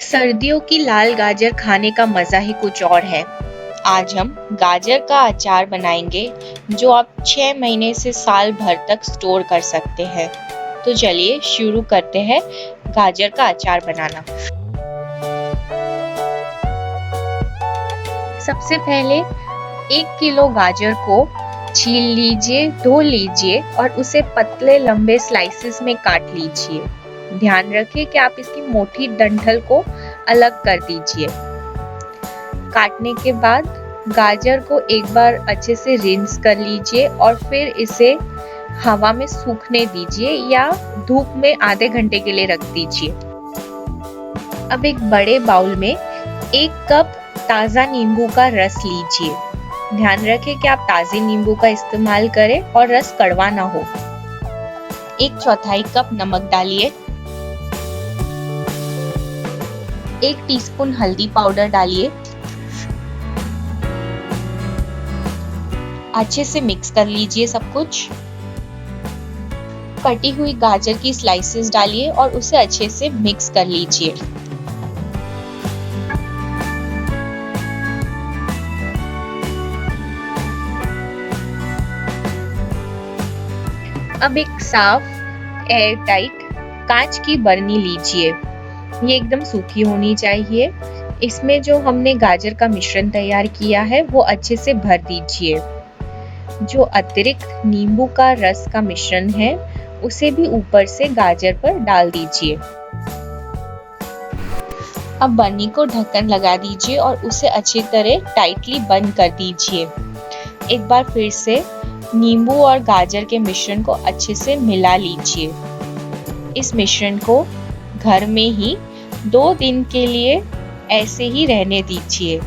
सर्दियों की लाल गाजर खाने का मज़ा ही कुछ और है। आज हम गाजर का अचार बनाएंगे जो आप 6 महीने से साल भर तक स्टोर कर सकते हैं। तो चलिए शुरू करते हैं गाजर का अचार बनाना। सबसे पहले 1 किलो गाजर को छील लीजिए, धो लीजिए और उसे पतले लंबे स्लाइसेस में काट लीजिए। ध्यान रखिए कि आप इसकी मोटी डंठल को अलग कर दीजिए। काटने के बाद गाजर को एक बार अच्छे से रिंस कर लीजिए और फिर इसे हवा में सूखने दीजिए या धूप में आधे घंटे के लिए रख दीजिए। अब एक बड़े बाउल में 1 कप ताज़ा नींबू का रस लीजिए। ध्यान रखें कि आप ताज़े नींबू का इस्तेमाल करें और रस कड़वा ना हो। 1/4 कप नमक डालिए। 1 टीस्पून हल्दी पाउडर डालिए। अच्छे से मिक्स कर लीजिए सब कुछ। कटी हुई गाजर की स्लाइसेस डालिए और उसे अच्छे से मिक्स कर लीजिए। अब एक साफ एयर टाइट कांच की बरनी लीजिए। ये एकदम सूखी होनी चाहिए। इसमें जो हमने गाजर का मिश्रण तैयार किया है वो अच्छे से भर दीजिए। जो अतिरिक्त नींबू का रस का मिश्रण है उसे भी ऊपर से गाजर पर डाल दीजिए। अब बरनी को ढक्कन लगा दीजिए और उसे अच्छी तरह टाइटली बंद कर दीजिए। एक बार फिर से नींबू और गाजर के मिश्रण को अच्छे से मिला लीजिए। इस मिश्रण को घर में ही 2 दिन के लिए ऐसे ही रहने दीजिए।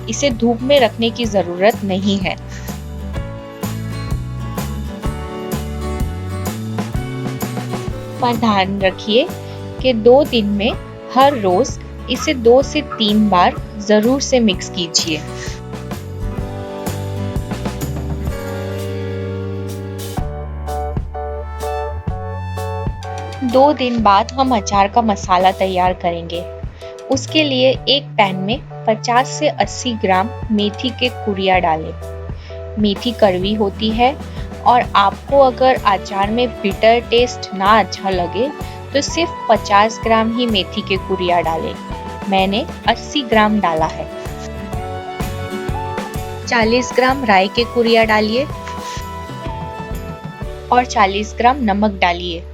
इसे धूप में रखने की जरूरत नहीं है। पर ध्यान रखिए कि 2 दिन में हर रोज इसे 2 से 3 बार जरूर से मिक्स कीजिए। दो दिन बाद हम अचार का मसाला तैयार करेंगे। उसके लिए एक पैन में 50 से 80 ग्राम मेथी के कुरिया डालें। मेथी कड़वी होती है और आपको अगर अचार में बिटर टेस्ट ना अच्छा लगे तो सिर्फ 50 ग्राम ही मेथी के कुरिया डालें। मैंने 80 ग्राम डाला है। 40 ग्राम राई के कुरिया डालिए और 40 ग्राम नमक डालिए।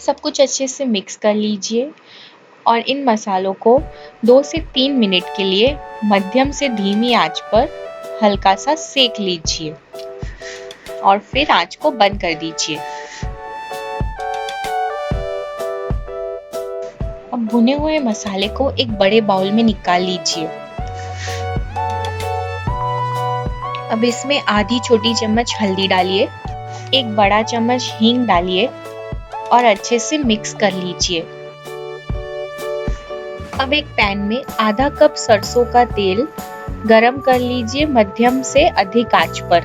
सब कुछ अच्छे से मिक्स कर लीजिए और इन मसालों को 2 से 3 मिनट के लिए मध्यम से धीमी आंच पर हल्का सा सेक लीजिए और फिर आंच को बंद कर दीजिए। अब भुने हुए मसाले को एक बड़े बाउल में निकाल लीजिए। अब इसमें आधी छोटी चम्मच हल्दी डालिए, 1 बड़ा चम्मच हींग डालिए और अच्छे से मिक्स कर लीजिए। अब एक पैन में आधा कप सरसों का तेल गरम कर लीजिए मध्यम से अधिक आंच पर।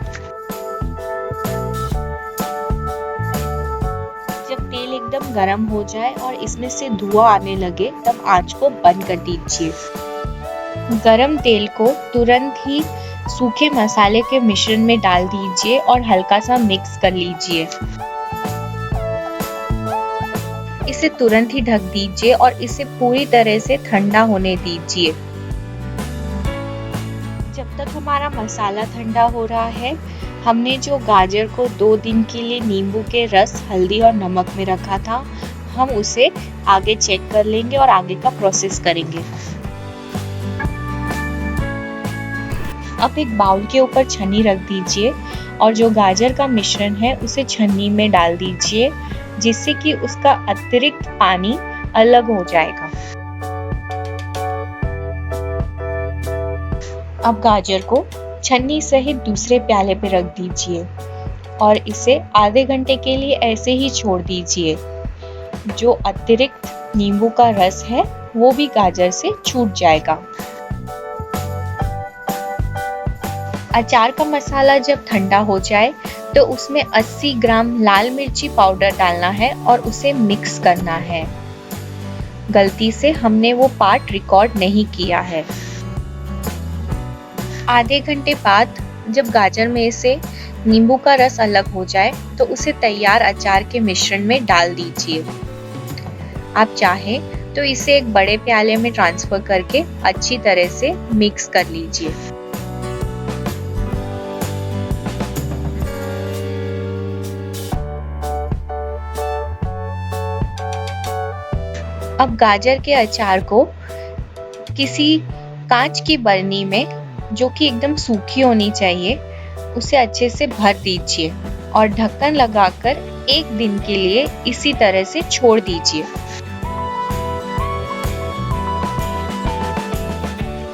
जब तेल एकदम गरम हो जाए और इसमें से धुआं आने लगे तब आंच को बंद कर दीजिए। गरम तेल को तुरंत ही सूखे मसाले के मिश्रण में डाल दीजिए और हल्का सा मिक्स कर लीजिए। इसे तुरंत ही ढक दीजिए और इसे पूरी तरह से ठंडा होने दीजिए। जब तक हमारा मसाला ठंडा हो रहा है, हमने जो गाजर को 2 दिन के लिए नींबू के रस, हल्दी और नमक में रखा था, हम उसे आगे चेक कर लेंगे और आगे का प्रोसेस करेंगे। अब एक बाउल के ऊपर छन्नी रख दीजिए और जो गाजर का मिश्रण है उसे छन्नी में डाल दीजिए जिससे कि उसका अतिरिक्त पानी अलग हो जाएगा। अब गाजर को छन्नी सहित दूसरे प्याले पे रख दीजिए और इसे आधे घंटे के लिए ऐसे ही छोड़ दीजिए। जो अतिरिक्त नींबू का रस है वो भी गाजर से छूट जाएगा। अचार का मसाला जब ठंडा हो जाए तो उसमें 80 ग्राम लाल मिर्ची पाउडर डालना है और उसे मिक्स करना है। गलती से हमने वो पार्ट रिकॉर्ड नहीं किया है। आधे घंटे बाद जब गाजर में से नींबू का रस अलग हो जाए तो उसे तैयार अचार के मिश्रण में डाल दीजिए। आप चाहें तो इसे एक बड़े प्याले में ट्रांसफर करके अच्छी तरह से मिक्स कर लीजिए। अब गाजर के अचार को किसी कांच की बरनी में, जो कि एकदम सूखी होनी चाहिए, उसे अच्छे से भर दीजिए और ढक्कन लगाकर 1 दिन के लिए इसी तरह से छोड़ दीजिए।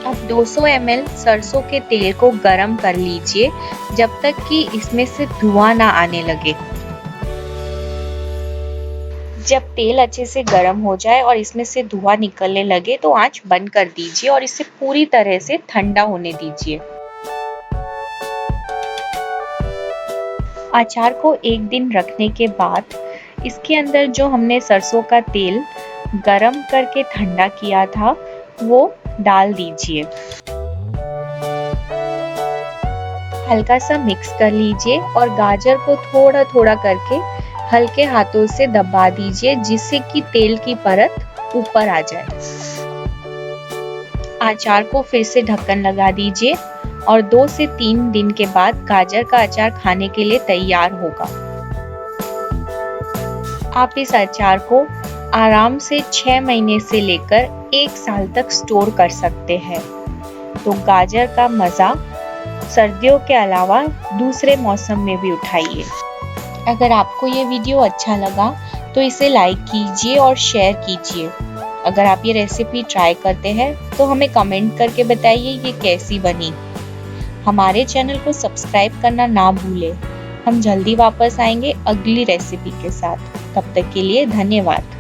अब 200 ml सरसों के तेल को गरम कर लीजिए जब तक कि इसमें से धुआं ना आने लगे। जब तेल अच्छे से गर्म हो जाए और इसमें से धुआं निकलने लगे तो आंच बंद कर दीजिए और इसे पूरी तरह से ठंडा होने दीजिए। अचार को 1 दिन रखने के बाद इसके अंदर जो हमने सरसों का तेल गरम करके ठंडा किया था वो डाल दीजिए। हल्का सा मिक्स कर लीजिए और गाजर को थोड़ा थोड़ा करके हल्के हाथों से दबा दीजिए जिससे कि तेल की परत ऊपर आ जाए। अचार को फिर से ढक्कन लगा दीजिए और 2 से 3 दिन के बाद गाजर का अचार खाने के लिए तैयार होगा। आप इस अचार को आराम से 6 महीने से लेकर 1 साल तक स्टोर कर सकते हैं। तो गाजर का मजा सर्दियों के अलावा दूसरे मौसम में भी उठाइए। अगर आपको ये वीडियो अच्छा लगा तो इसे लाइक कीजिए और शेयर कीजिए। अगर आप ये रेसिपी ट्राई करते हैं तो हमें कमेंट करके बताइए ये कैसी बनी। हमारे चैनल को सब्सक्राइब करना ना भूलें। हम जल्दी वापस आएंगे अगली रेसिपी के साथ। तब तक के लिए धन्यवाद।